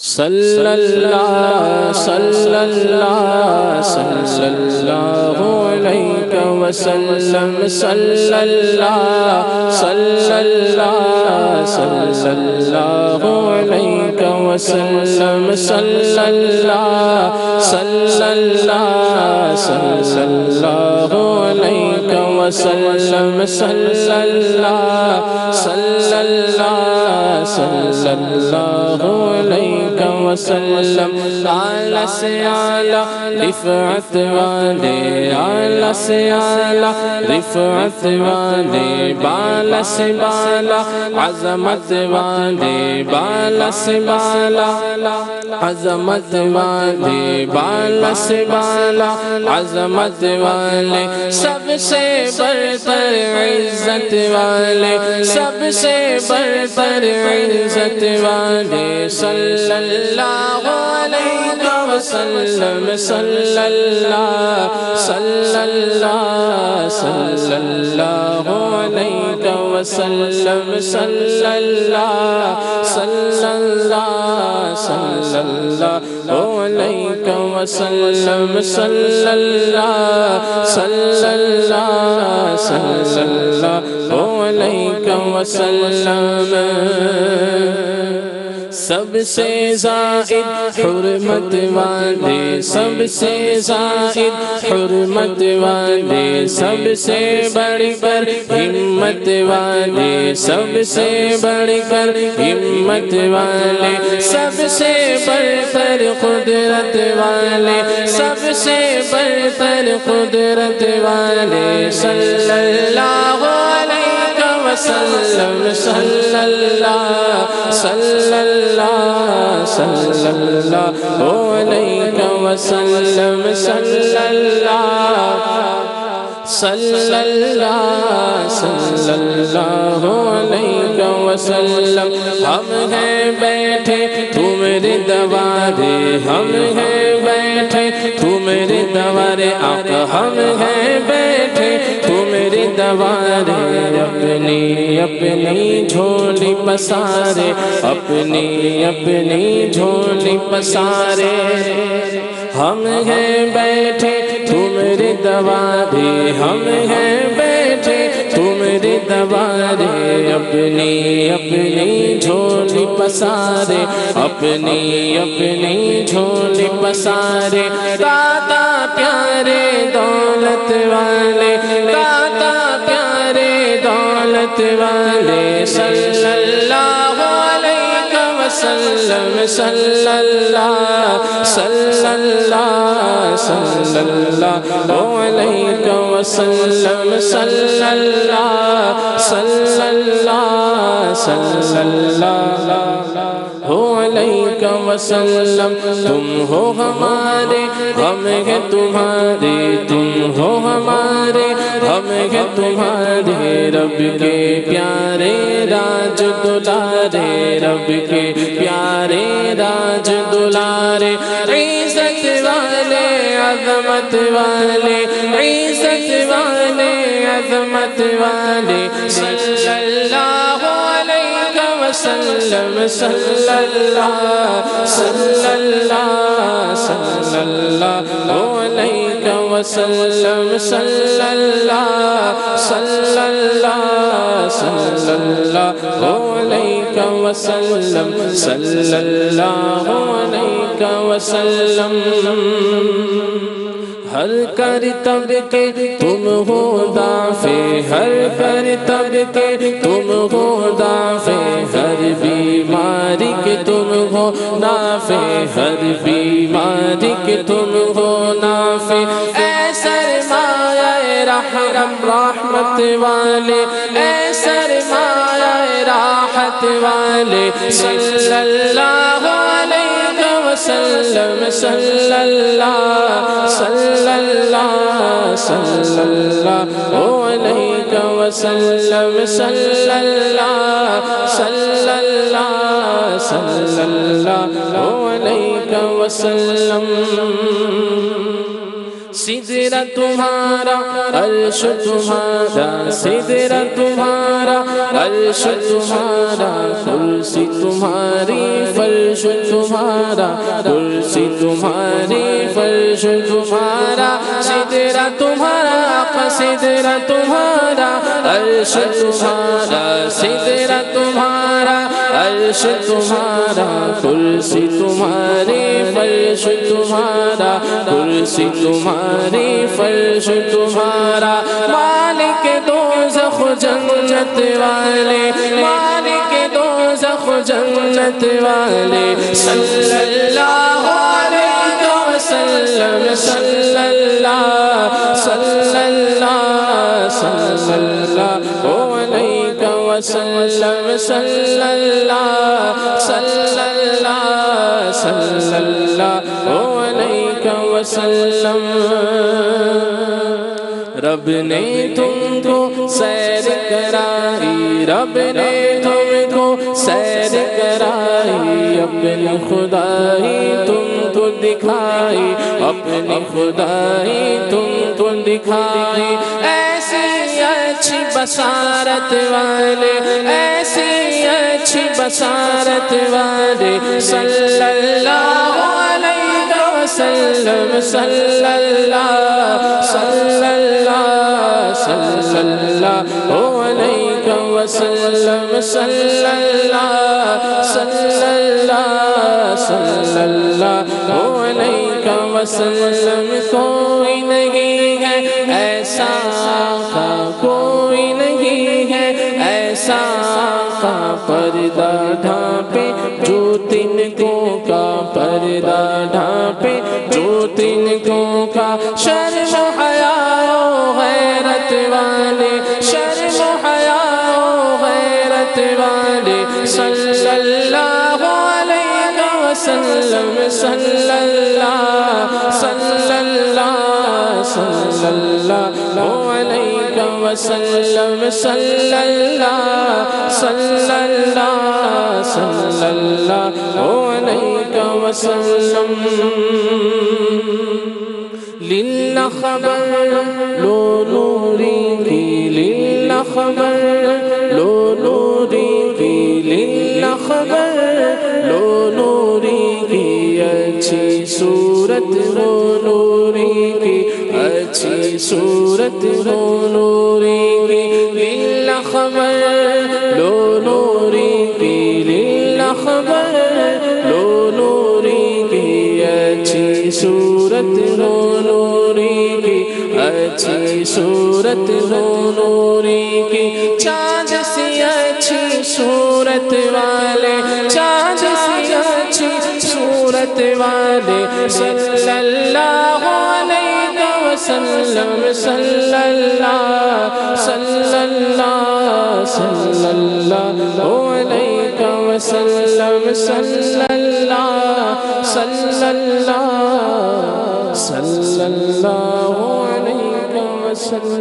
صلی اللہ صلی اللہ صلی اللہ علیہ وسلم صلی اللہ صلی اللہ صلی اللہ علیہ وسلم صلی اللہ صلی اللہ صلی اللہ علیہ وسلم صلی اللہ صلی اللہ صلی اللہ علیہ وسلم اعلیٰ سے اعلیٰ رفعت والے اعلیٰ سے اعلیٰ رفعت والے بالا سے بالا عظمت والے بالا سے بالا عظمت والے بالا سے بالا عظمت والے سب سے برتر عزت والے سب سے برتر عزت والے صلی اللہ علیہ وسلم صلی اللہ صلی اللہ صلی اللہ علیہ وسلم صلی اللہ صلی اللہ صلی اللہ علیہ وسلم صلی اللہ صلی اللہ صلی اللہ علیہ وسلم سب سے زائد حرمت والے سب سے زائد حرمت والے سب سے بڑھ کر ہمت والے سب سے بڑھ کر ہمت والے سب سے بڑھ کر قدرت والے سب سے بڑھ کر قدرت والے صلی اللہ علیہ وسلم صلی اللہ صلی اللہ صلی اللہ علیہ وسلم صلی اللہ صلی اللہ صلی اللہ علیہ وسلم ہم ہیں بیٹھے تمہارے دوارے ہم ہیں بیٹھے تمہارے دوارے آقا ہم ہیں بیٹھے تمہارے دوارے اپنی اپنی جھولی پسارے اپنی اپنی جھولی پسارے ہم ہیں بیٹھے تمہارے دوارے ہم ہیں بیٹھے تمہارے دوارے اپنی اپنی جھولی پسارے اپنی اپنی جھولی پسارے دادا پیارے دولت والے دادا پیارے دولت والے صلی اللہ علیہ وسلم صلی اللہ صلی اللہ صلی اللہ علیہ وسلم صلی اللہ صلی اللہ صلی اللہ علیہ وسلم تم ہو ہمارے ہم ہیں تمہارے تم ہو ہمارے ہم ہیں تمہارے رب کے پیارے راج دلارے رب کے پیارے راج دلارے عزت والے عظمت والے عزت والے عظمت والے صلی اللہ علیہ وسلم صلی اللہ صلی اللہ صلی اللہ علیہ وسلم صلی اللہ صلی اللہ صلی اللہ علیہ وسلم صلی اللہ علیہ وسلم ہر کرتب کے تم ہو دافع ہر کرتب کے تم ہو دافع ہر بیماری کے تم ہو نافع ہر بیماری کے تم ہو نافع اے سرمایہ رحم رحمت والے اے سرمایہ راحت والے صلی اللہ علیہ وسلم صلی اللہ صلی اللہ صلی اللہ علیہ وسلم صلی اللہ صلی اللہ صلی اللہ علیہ وسلم سدرہ تمہارا عرش تمہارا سدرہ تمہارا عرش تمہارا کرسی تمہاری فرش تمہارا کرسی تمہاری فرش تمہارا سدرہ تمہارا سدرہ تمہارا عرش تمہارا سدرہ تمہارا عرش تمہارا کرسی تمہاری فرش تمہارا کرسی تمہاری فرش تمہارا مالک دوزخ جنت والے مالک دوزخ جنت والے صلی اللہ علیہ وسلم صلی اللہ صلی اللہ صلی اللہ علیہ وسلم صلی اللہ صلی اللہ صلی اللہ علیہ وسلم رب نے تم کو سیر کرائی رب نے تم کو سیر کرائی اپنی خدائی تم کو دکھائی اپنی خدائی تم کو دکھائی ایسی اچھی بصارت والے ایسی اچھی بصارت والے صلی اللہ علیہ وسلم صلی اللہ صلی اللہ صلی اللہ علیہ وسلم صلی اللہ صلی اللہ صلی اللہ علیہ وسلم کوئی نہیں ہے ایسا آقا کوئی نہیں ہے ایسا آقا پردہ ڈھانپے جو تنکوں کا پردہ ڈھانپے جو تنکوں کا شرم و حیا و غیرت والے شرم و حیا و غیرت والے صلی اللہ علیہ وسلم صلی اللہ صلی اللہ صلی اللہ علیہ وسلم صلی اللہ صلی اللہ صلی اللہ علیہ وسلم للہ خبر لو نوری کی للہ خبر لو نوری کی للہ خبر لو نوری کی اچھی صورت ہو نوری کی اچھی صورت ہو نوری کی للہ خبر لو نوری کی للہ خبر لو نوری کی اچھی صورت ہو نوری کی اچھی صورت ہو نوری کی چاند سی اچھی صورت والے چاند سی اچھی صورت والے صلی اللہ علیہ وسلم صلی اللہ صلی اللہ صلی اللہ علیہ وسلم صلی اللہ صلی اللہ صلی اللہ علیہ وسلم